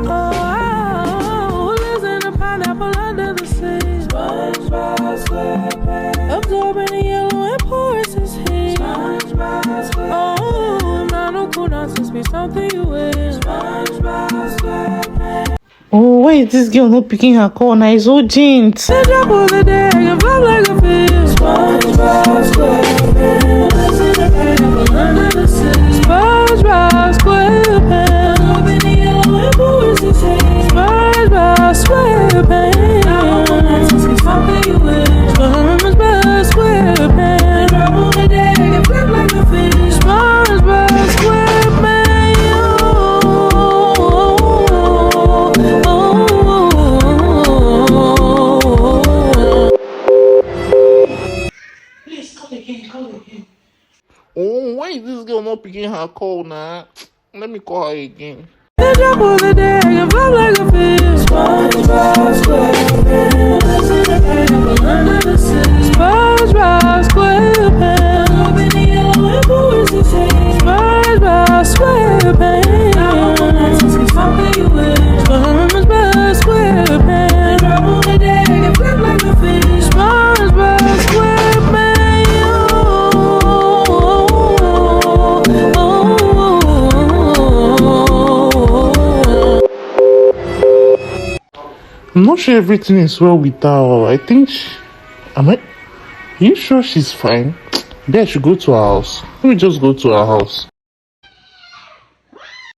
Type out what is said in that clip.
Oh, listen to pineapple under the sea. SpongeBob SquarePants, absorbing the yellow and porous his heat. SpongeBob SquarePants, oh, not no cool nonsense, be something you will. SpongeBob SquarePants. Oh, why is this girl not picking her corner? It's urgent. The drop of the day, and flop like a fish. SpongeBob SquarePants, listen to pineapple under the sea. SpongeBob SquarePants, absorbing the yellow and porous his heat. SpongeBob SquarePants, not no nonsense, be something you will. SpongeBob SquarePants, the drop of the day, and flop like a fish. SpongeBob SquarePants. Oh, why is this girl not picking her call now? Let me call her again. The drop of the day, and flop like a fish. SpongeBob SquarePants, listen to pineapple under the sea. SpongeBob SquarePants, absorbing the yellow and porous his heat. SpongeBob SquarePants, not no nonsense, be something you will. SpongeBob SquarePants, the drop of the day, and flop like a fish. SpongeBob SquarePants. I'm not sure everything is well with her. I think are you sure she's fine? Maybe I should go to her house. Let me just go to her house.